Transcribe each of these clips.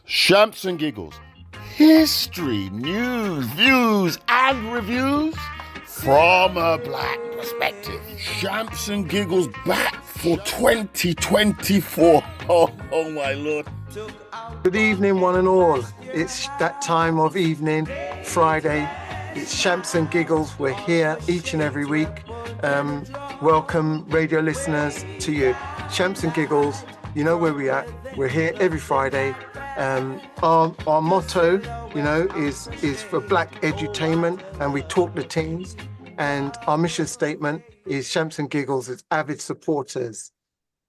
Shamps and giggles. History, news, views, and reviews from a black perspective. Shamps and giggles back for 2024. Oh my lord. Good evening, one and all. It's that time of evening, Friday. It's Shamps and Giggles. We're here each and every week. Welcome, radio listeners, to you. Shamps and Giggles, you know where we're at. We're here every Friday. Our motto, is for black edutainment, and we talk the teens. And our mission statement is Shamps and Giggles is avid supporters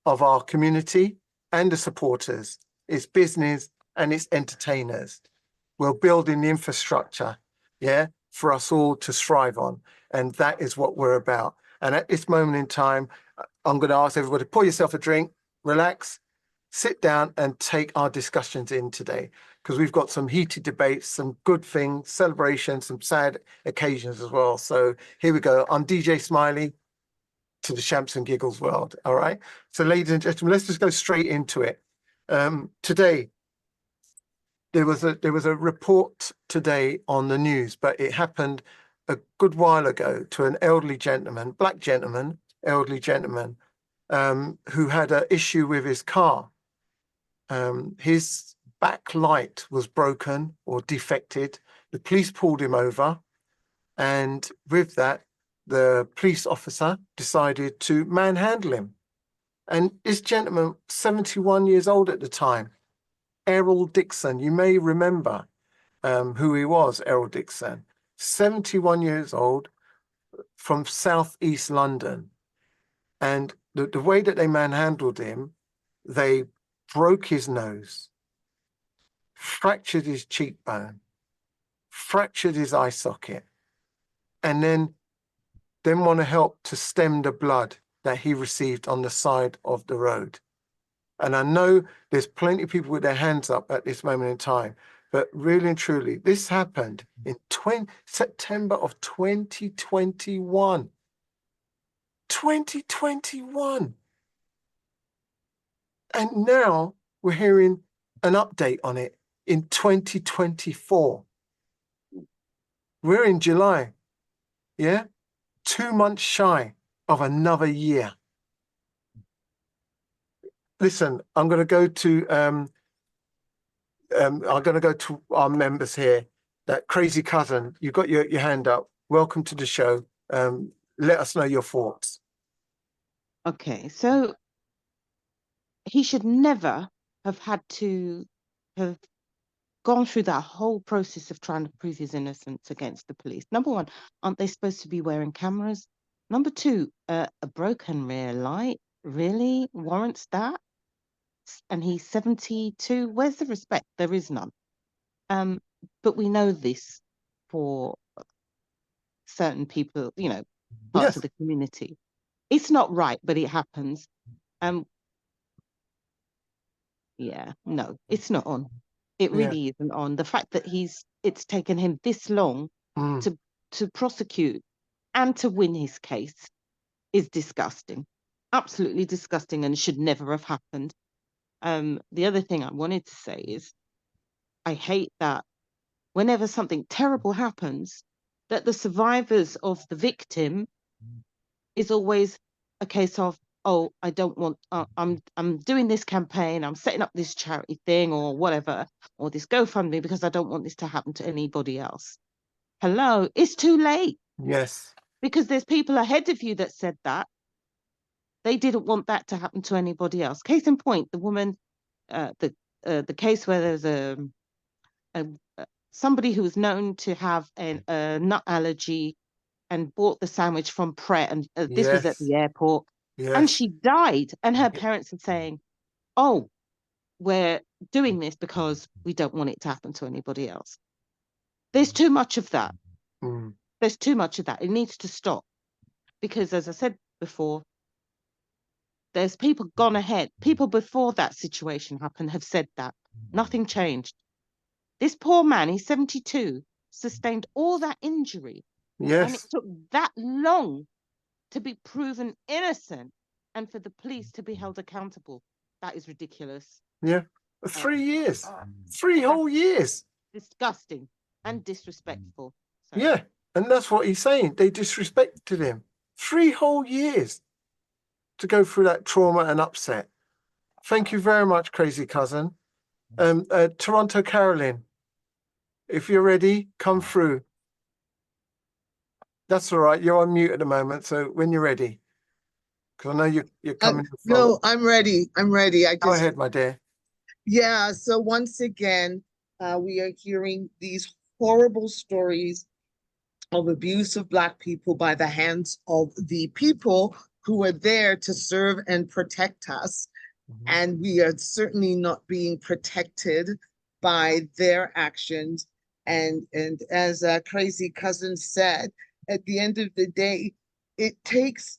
of our community and the supporters. It's business and it's entertainers. We're building the infrastructure, for us all to strive on. And that is what we're about. And at this moment in time, I'm going to ask everybody, pour yourself a drink, relax, sit down and take our discussions in today, because we've got some heated debates, some good things, celebrations, some sad occasions as well. So here we go. I'm DJ Smiley to the Shamps and Giggles world. All right. So ladies and gentlemen, let's just go straight into it. Today, there was a report today on the news, but it happened a good while ago to an elderly gentleman, elderly gentleman, who had an issue with his car. His back light was broken or defected. The police pulled him over, and with that, the police officer decided to manhandle him. And this gentleman, 71 years old at the time, Errol Dixon, you may remember who he was, Errol Dixon, 71 years old from southeast London. And the way that they manhandled him, they broke his nose, fractured his cheekbone, fractured his eye socket, and then want to help to stem the blood that he received on the side of the road. And I know there's plenty of people with their hands up at this moment in time, but really and truly, this happened in September of 2021. 2021. And now we're hearing an update on it in 2024. We're in July, 2 months shy of another year. Listen, I'm going to go to our members here. That crazy cousin, you got your hand up. Welcome to the show. Let us know your thoughts. Okay, so he should never have had to have gone through that whole process of trying to prove his innocence against the police. Number one, aren't they supposed to be wearing cameras? Number two, a broken rear light really warrants that? And he's 72. Where's the respect? There is none. But we know this for certain people, parts of the community. It's not right, but it happens. No, it's not on. It really isn't on. The fact that it's taken him this long to prosecute and to win his case is disgusting. Absolutely disgusting, and should never have happened. The other thing I wanted to say is I hate that whenever something terrible happens, that the survivors of the victim is always a case of, oh, I don't want, I'm doing this campaign, I'm setting up this charity thing or whatever, or this GoFundMe because I don't want this to happen to anybody else. Hello, it's too late. Yes. Because there's people ahead of you that said that. They didn't want that to happen to anybody else. Case in point, the woman, the case where there's somebody who was known to have a nut allergy and bought the sandwich from Pret, and this was at the airport, and she died. And her parents are saying, "Oh, we're doing this because we don't want it to happen to anybody else." There's too much of that. There's too much of that. It needs to stop, because, as I said before, there's people gone ahead. People before that situation happened have said that. Nothing changed. This poor man, he's 72, sustained all that injury. Yes. And it took that long to be proven innocent and for the police to be held accountable. That is ridiculous. Yeah. 3 years. 3 whole years. Disgusting and disrespectful. So. Yeah, and that's what he's saying. They disrespected him. 3 whole years to go through that trauma and upset. Thank you very much, Crazy Cousin. Toronto Carolyn, if you're ready, come through. That's all right. You're on mute at the moment, so when you're ready, because I know you're coming. No, I'm ready. I'm ready. Go ahead, my dear. Yeah. So once again, we are hearing these horrible stories of abuse of Black people by the hands of the people who are there to serve and protect us. And we are certainly not being protected by their actions. And as Crazy Cousin said, at the end of the day, it's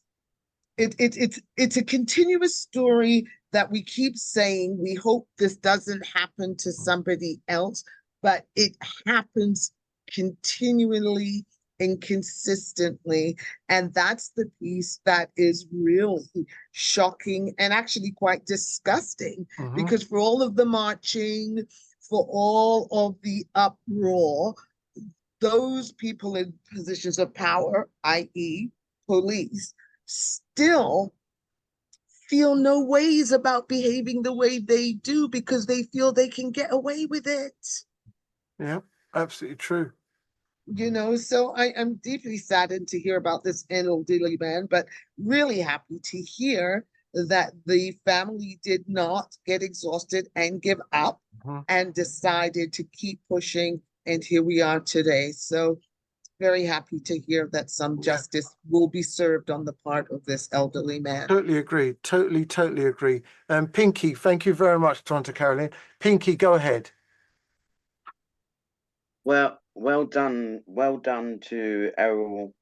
a continuous story that we keep saying, we hope this doesn't happen to somebody else, but it happens continually and consistently. And that's the piece that is really shocking and actually quite disgusting, because for all of the marching, for all of the uproar, those people in positions of power, i.e. police, still feel no ways about behaving the way they do because they feel they can get away with it. Yeah, absolutely true. You know, so I'm deeply saddened to hear about this elderly man, but really happy to hear that the family did not get exhausted and give up and decided to keep pushing. And here we are today. So very happy to hear that some justice will be served on the part of this elderly man. Totally agree. Totally agree. Pinky, thank you very much, Toronto Caroline. Pinky, go ahead. Well done to Errol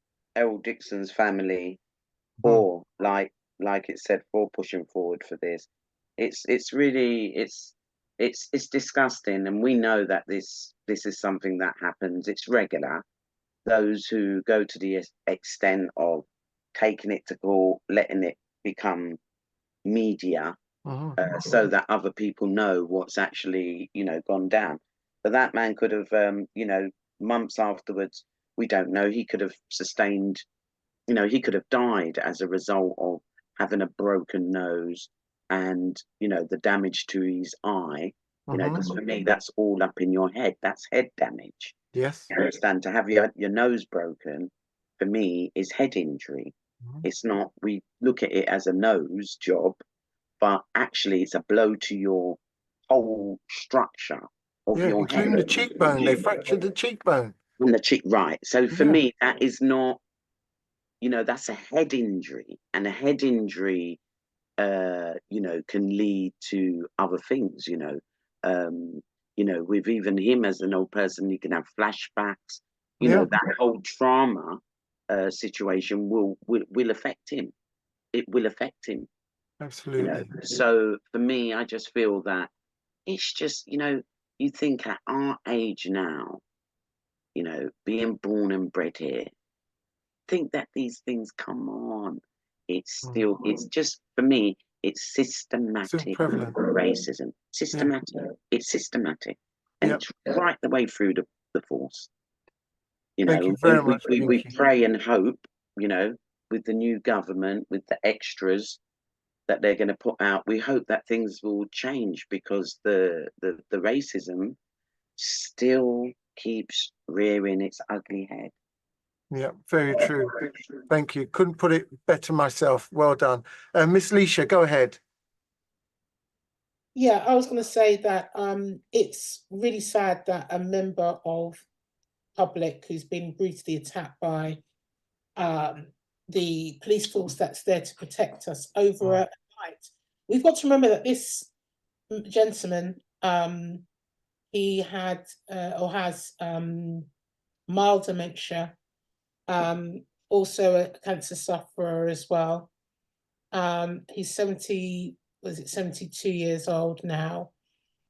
Dixon's family for like it said, for pushing forward for this. It's really it's disgusting, and we know that this is something that happens. It's regular. Those who go to the extent of taking it to court, letting it become media, so that other people know what's actually gone down. But that man could have, months afterwards, we don't know. He could have sustained, he could have died as a result of having a broken nose and, the damage to his eye. Because for me, that's all up in your head. That's head damage. Yes. You understand? To have your nose broken, for me, is head injury. It's not, we look at it as a nose job, but actually it's a blow to your whole structure of your including head. the cheekbone. They fractured the cheekbone. And the cheek, right. So for me, that is not, that's a head injury. And a head injury, can lead to other things, with even him as an old person, he can have flashbacks, that whole trauma situation will affect him. It will affect him. Absolutely. So for me, I just feel that it's just, you think at our age now, being born and bred here, think that these things come on. It's still, it's just, for me, it's systematic racism. Systematic. It's systematic. And it's right the way through the force. Thank you very much. We pray and hope, with the new government, with the extras that they're going to put out, we hope that things will change, because the racism still keeps rearing its ugly head. Yeah, very true. Thank you. Couldn't put it better myself. Well done. Miss Leisha, go ahead. Yeah, I was going to say that it's really sad that a member of public who's been brutally attacked by the police force that's there to protect us over a night. We've got to remember that this gentleman, he had or has mild dementia, also a cancer sufferer as well. He's 72 years old now.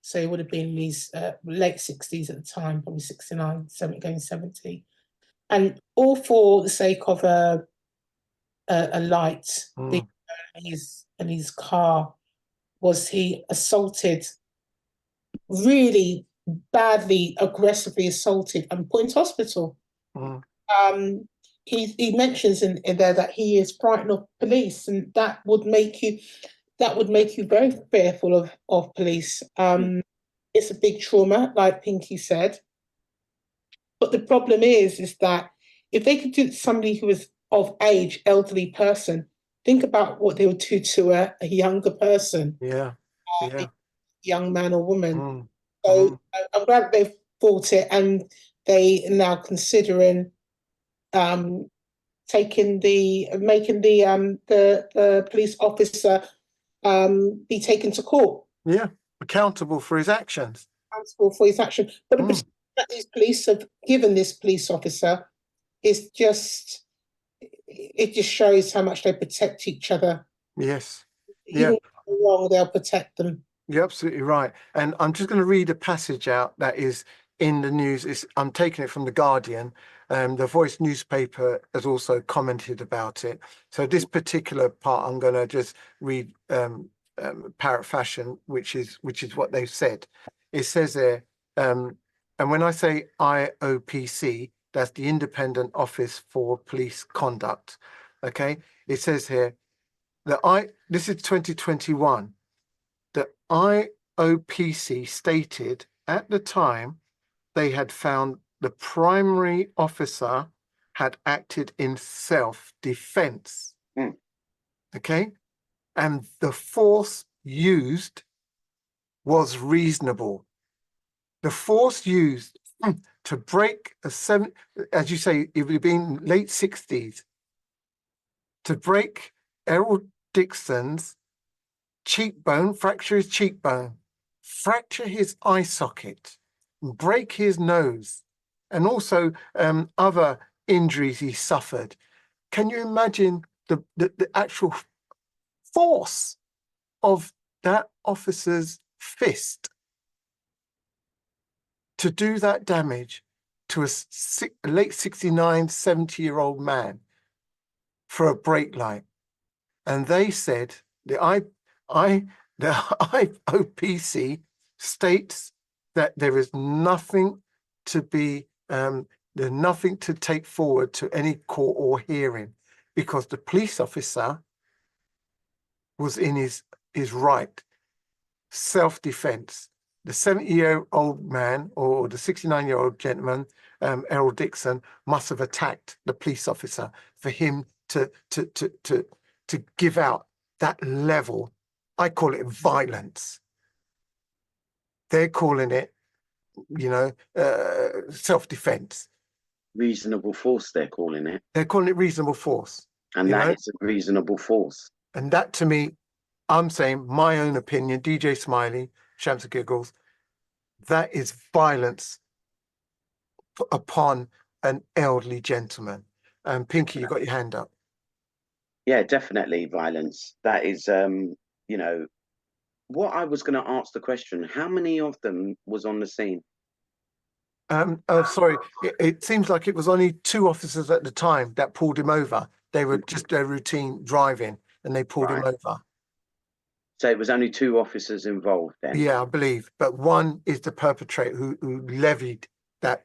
So he would have been in his late 60s at the time, probably 69, going 70. And all for the sake of a light in his car. Was he assaulted really badly, aggressively assaulted and put into hospital. He mentions in there that he is frightened of police, and that would make you very fearful of police. It's a big trauma, like Pinky said. But the problem is that if they could do it to somebody who is of age, elderly person, think about what they would do to a younger person. Yeah. A young man or woman. So I'm glad they've fought it, and they are now considering making the police officer be taken to court. Yeah, accountable for his actions. But the protection that these police have given this police officer is just shows how much they protect each other. Yes. Even if they're wrong, they'll protect them. You're absolutely right. And I'm just going to read a passage out that is in the news. I'm taking it from The Guardian. The Voice newspaper has also commented about it. So this particular part, I'm going to just read parrot fashion, which is what they've said. It says there, and when I say IOPC, that's the Independent Office for Police Conduct. Okay, it says here that this is 2021. The IOPC stated at the time they had found the primary officer had acted in self-defense. Okay, and the force used was reasonable. The force used to break as you say, it would have been late 60s, to break Errol Dixon's cheekbone, fracture his cheekbone, fracture his eye socket, break his nose, and also other injuries he suffered. Can you imagine the actual force of that officer's fist to do that damage to a late 69, 70-year-old man for a brake light? And they said, the IOPC states that there is nothing to be, there's nothing to take forward to any court or hearing, because the police officer was in his right, self-defense. The 70-year-old man or the 69-year-old gentleman, Errol Dixon, must have attacked the police officer for him to give out that level. I call it violence. They're calling it, self-defense. Reasonable force, they're calling it. They're calling it reasonable force. And that is a reasonable force. And that, to me, I'm saying my own opinion, DJ Smiley, Shams and Giggles, that is violence upon an elderly gentleman. Pinky, you got your hand up. Yeah, definitely violence. That is, what I was going to ask the question, how many of them was on the scene? Sorry, it seems like it was only 2 officers at the time that pulled him over. They were just their routine driving, and they pulled him over. So it was only 2 officers involved then? Yeah, I believe. But one is the perpetrator who levied that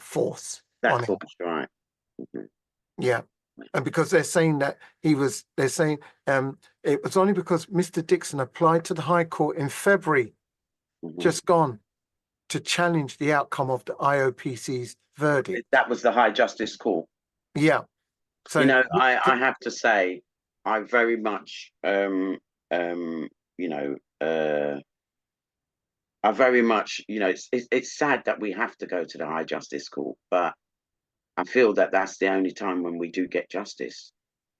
force on him. Right. Yeah. And because they're saying that it was only because Mr. Dixon applied to the High Court in February, just gone, to challenge the outcome of the IOPC's verdict. That was the High Justice Court. Yeah. So I have to say, I very much I very much, it's sad that we have to go to the High Justice Court, but I feel that that's the only time when we do get justice.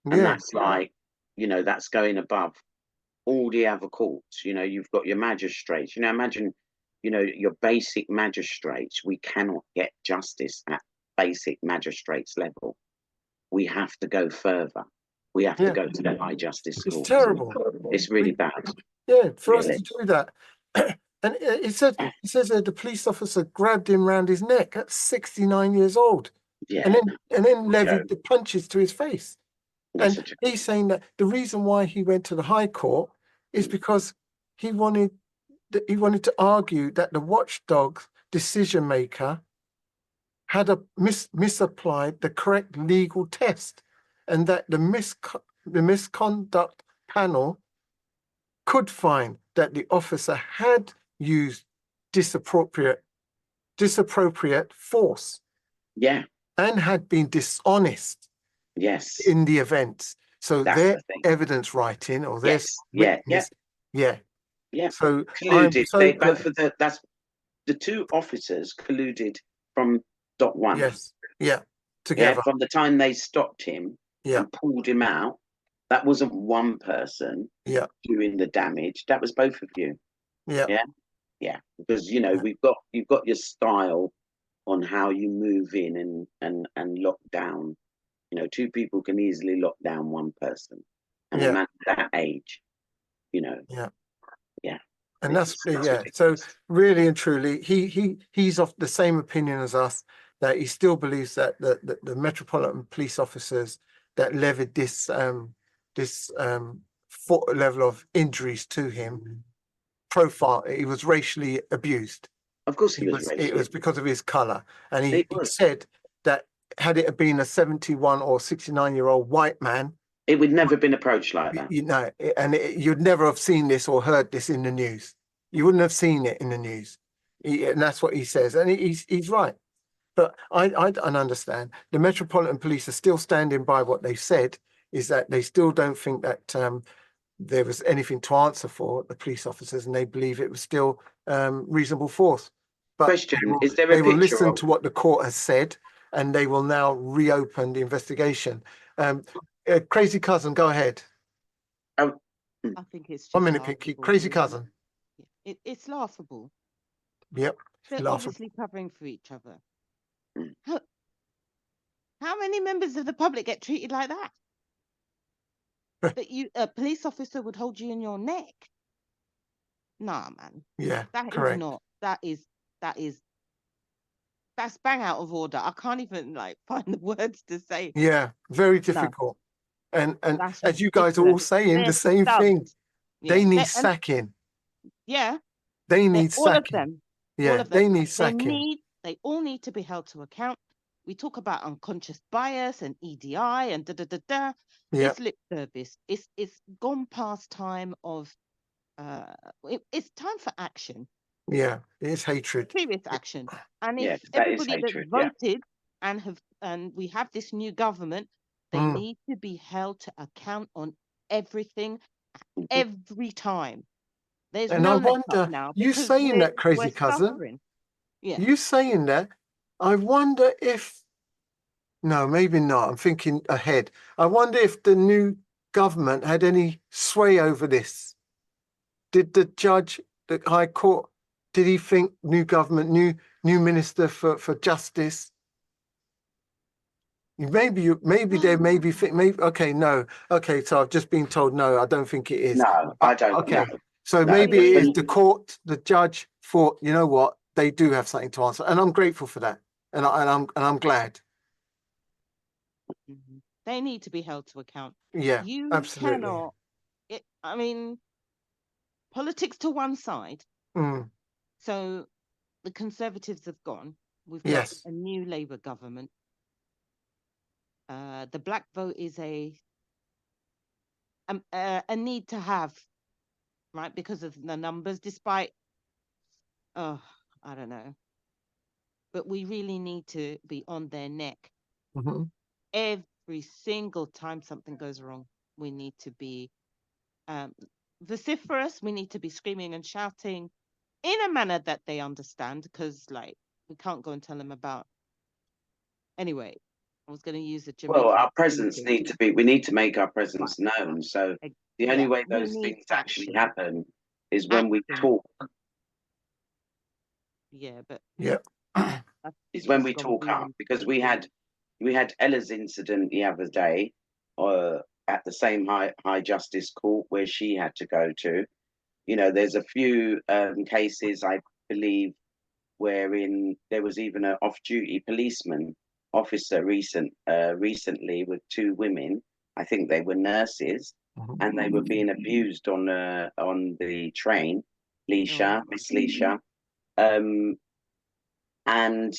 And that's like, that's going above all the other courts. You've got your magistrates. Imagine, your basic magistrates. We cannot get justice at basic magistrates level. We have to go further. We have to go to the High Justice Court. It's terrible. It's really bad. Yeah, for us to do that. And it says that the police officer grabbed him round his neck at 69 years old. Yeah. And then levied the punches to his face. And he's saying that the reason why he went to the High Court is because he wanted to argue that the watchdog decision maker had misapplied the correct legal test, and that the misconduct panel could find that the officer had used disappropriate force. Yeah. And had been dishonest. Yes. In the events. So That's their the thing. evidence writing or their yes. Yeah. So colluded. They both of that's the two officers colluded from dot one. Yes. Yeah. Together. From the time they stopped him and pulled him out. That wasn't one person doing the damage. That was both of you. Yeah. Because you've got your style on how you move in and lock down. Two people can easily lock down one person, and a man that age, And that's So really and truly, he's of the same opinion as us, that he still believes that the Metropolitan Police officers that levied this level of injuries to him, he was racially abused. Of course he was. It was because of his colour, and he said that had it been a 71 or 69-year-old white man, it would never have been approached like that. You'd never have seen this or heard this in the news. You wouldn't have seen it in the news, and that's what he says, and he's right. But I don't understand. The Metropolitan Police are still standing by what they've said, is that they still don't think that there was anything to answer for, the police officers, and they believe it was still reasonable force. But question, is there a they will listen to what the court has said, and they will now reopen the investigation. Crazy Cousin, go ahead. I think it's just 1 minute, Crazy Cousin. It's laughable. Yep. They're obviously covering for each other. How many members of the public get treated like that? That a police officer would hold you in your neck? Nah, man. Yeah, correct. That's bang out of order. I can't even find the words to say. Yeah, very difficult. No. And as you guys are all saying, the same thing. Yeah. They need sacking. Yeah. They need sacking. All of them. Yeah, all of them. They need sacking. They all need to be held to account. We talk about unconscious bias and EDI and da-da-da-da. Yeah. It's lip service. It's gone past time of it's time for action. Yeah, it's hatred. Serious action. And if everybody that voted and we have this new government, they need to be held to account on everything every time. There's and no I wonder, now you saying that, Crazy Cousin? Suffering. Yeah. You saying that? I wonder if, no, maybe not. I'm thinking ahead. I wonder if the new government had any sway over this. Did the judge, the High Court, did he think new government, new minister for justice? Maybe okay, no. Okay, so I've just been told no, I don't think it is. No, I don't. Okay. No. So maybe it is the court, the judge thought, you know what, they do have something to answer, and I'm grateful for that, and I'm glad. They need to be held to account. Yeah, you absolutely. Cannot. I mean, politics to one side. So the Conservatives have gone. We've got a new Labour government. The black vote is a need to have, right, because of the numbers, despite, I don't know. But we really need to be on their neck. Every single time something goes wrong, we need to be vociferous. We need to be screaming and shouting in a manner that they understand, because we can't go and tell them about. Anyway, I was going to use a Jamaican. Well, our presence we need to make our presence known. So the only way those things actually happen is when we talk. Yeah, but is when we talk up, because we had Ella's incident the other day at the same high justice court where she had to go to. There's a few cases, I believe, wherein there was even an off-duty policeman officer recently with two women. I think they were nurses, and they were being abused on the train, Leisha, Miss Leisha. And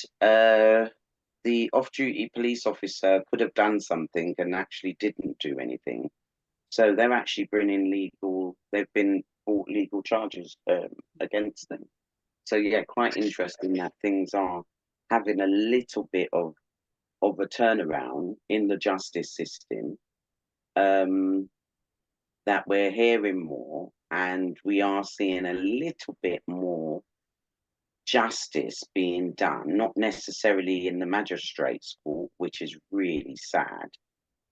the off-duty police officer could have done something and actually didn't do anything. So they're actually they've been brought legal charges against them. So yeah, quite interesting that things are having a little bit of a turnaround in the justice system. That we're hearing more, and we are seeing a little bit more justice being done, not necessarily in the magistrate's court, which is really sad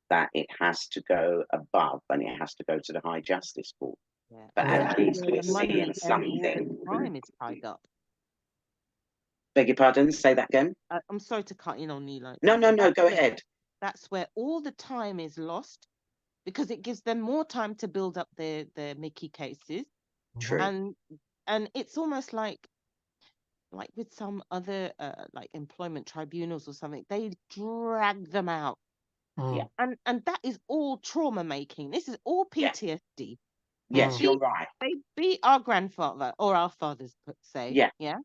that it has to go above and it has to go to the High Justice Court. Yeah. But And at that's least where we're the money seeing and all the something. crime is tied up. Beg your pardon, say that again? I'm sorry to cut in on you like No, that, but go ahead. That's where all the time is lost, because it gives them more time to build up their Mickey cases. True. And it's almost like with some other like employment tribunals or something, they drag them out. Yeah. And that is all trauma making. This is all PTSD. Yes, you're right. They beat our grandfather or our fathers, say. Yeah. Yeah.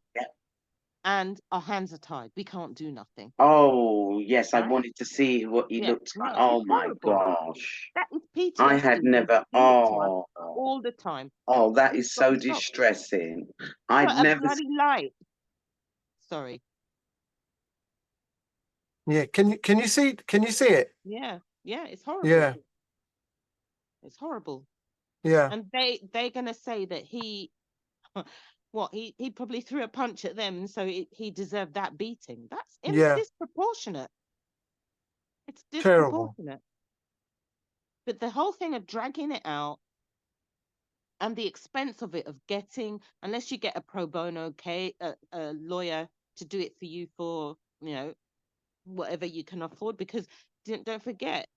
And our hands are tied. We can't do nothing. Oh, yes. Right? I wanted to see what he looked like. No, Oh, my gosh. That is PTSD. I had never. Oh. All the time. Oh, that is so distressing. I'd never. Bloody light. Sorry. Yeah. Can you see it? Yeah. It's horrible. Yeah. It's horrible. Yeah. And they're gonna say that he he probably threw a punch at them, so he deserved that beating. That's disproportionate. It's disproportionate. Terrible. But the whole thing of dragging it out and the expense of it, of getting, unless you get a pro bono a lawyer to do it for you for whatever you can afford, because don't forget,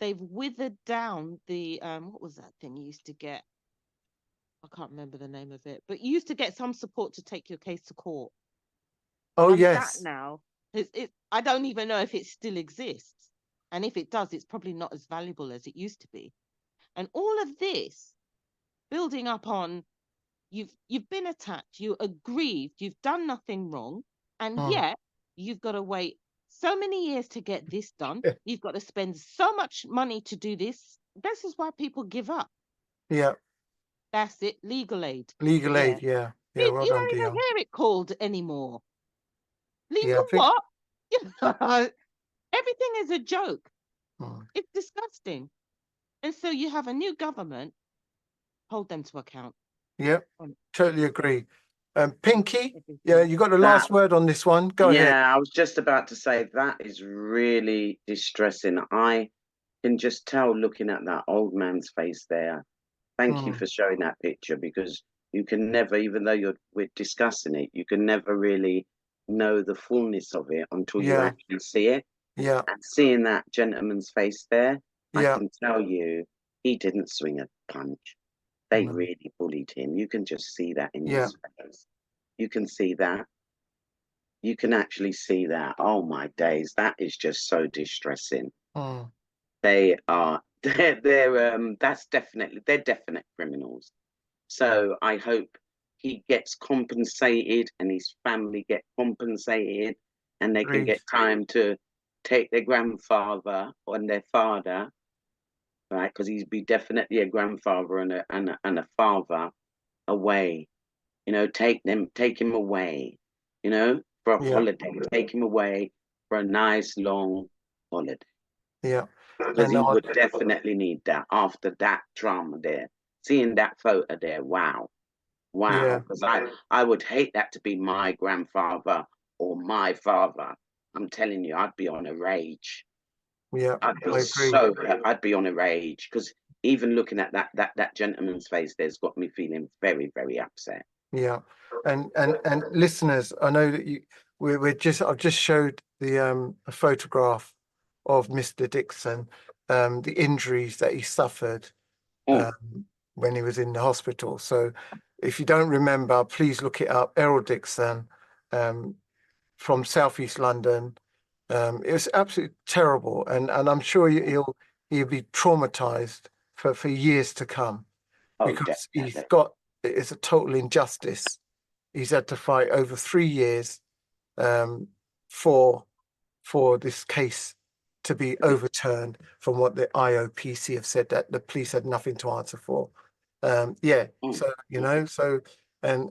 they've withered down the what was that thing you used to get? I can't remember the name of it, but you used to get some support to take your case to court. Oh, and yes. That now I don't even know if it still exists, and if it does, it's probably not as valuable as it used to be. And all of this building up on you've been attacked, you aggrieved, you've done nothing wrong, and yet you've got to wait so many years to get this done. You've got to spend so much money to do this. This is why people give up. Yeah. That's it. Legal aid. Legal aid. Yeah. You Well don't done, even Dion. hear it called anymore. Legal what? Everything is a joke. It's disgusting. And so you have a new government. Hold them to account. Yep. Totally agree. Pinky, yeah, you got the last word on this one. Go ahead. Yeah, I was just about to say that is really distressing. I can just tell looking at that old man's face there. Thank you for showing that picture, because you can never, even though we're discussing it, you can never really know the fullness of it until you actually see it. Yeah. And seeing that gentleman's face there, I Yeah. can tell you he didn't swing a punch. They really bullied him. You can just see that in his face. You can see that. You can actually see that. Oh my days, that is just so distressing. They are they're definite criminals. So I hope he gets compensated and his family get compensated, and they can get time to take their grandfather and their father, right? Because he'd be definitely a grandfather and a father away. Take him away, for a holiday. Take him away for a nice long holiday. Yeah. Because he would definitely need that after that trauma there. Seeing that photo there, wow. Because I would hate that to be my grandfather or my father. I'm telling you, I'd be on a rage. Yeah, I'd be on a rage, because even looking at that gentleman's face there's got me feeling very, very upset. Yeah, and listeners, I know that I've just showed a photograph of Mr. Dixon, the injuries that he suffered when he was in the hospital. So if you don't remember, please look it up. Errol Dixon, from Southeast London. It was absolutely terrible, and I'm sure he'll be traumatized for years to come, because he's got it's a total injustice. He's had to fight over 3 years for this case to be overturned from what the IOPC have said, that the police had nothing to answer for. So, you know, so, and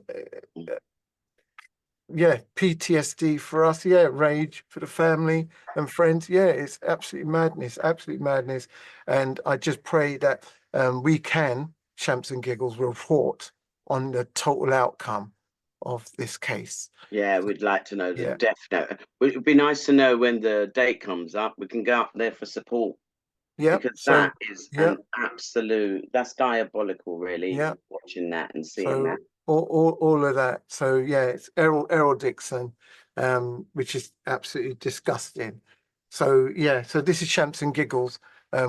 PTSD for us, rage for the family and friends. It's absolutely madness. And I just pray that we can, Shamps and Giggles, report on the total outcome of this case. Yeah, we'd like to know the definite. It would be nice to know when the date comes up. We can go up there for support. Yeah, because that is an absolute. That's diabolical, really. Yeah, watching that and seeing that. All of that. So it's Errol Dixon, which is absolutely disgusting. So so this is Shamps and Giggles.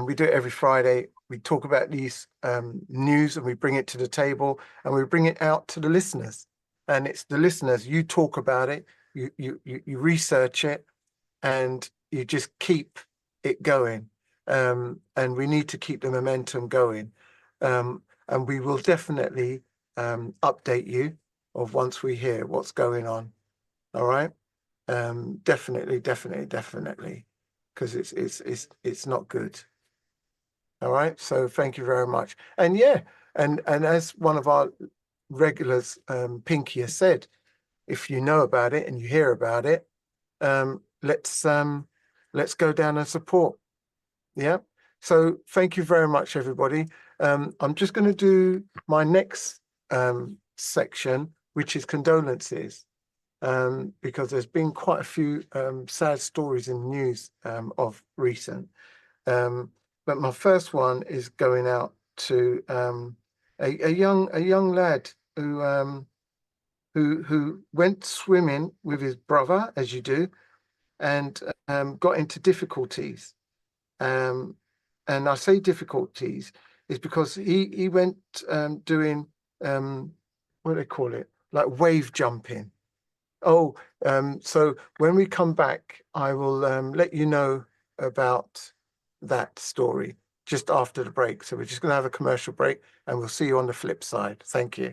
We do it every Friday. We talk about these news and we bring it to the table and we bring it out to the listeners. And it's the listeners. You talk about it. You research it, and you just keep it going. And we need to keep the momentum going. And we will definitely update you of once we hear what's going on. All right. Definitely, because it's not good. All right. So thank you very much. And and as one of our regulars, Pinky, has said, if you know about it and you hear about it, let's go down and support. Yeah. So thank you very much, everybody. I'm just going to do my next section, which is condolences, because there's been quite a few sad stories in the news of recent. But my first one is going out to a young lad who went swimming with his brother, as you do, and got into difficulties. And I say difficulties is because he went doing what do they call it, like wave jumping. So when we come back, I will let you know about that story just after the break. So we're just going to have a commercial break, and we'll see you on the flip side. Thank you.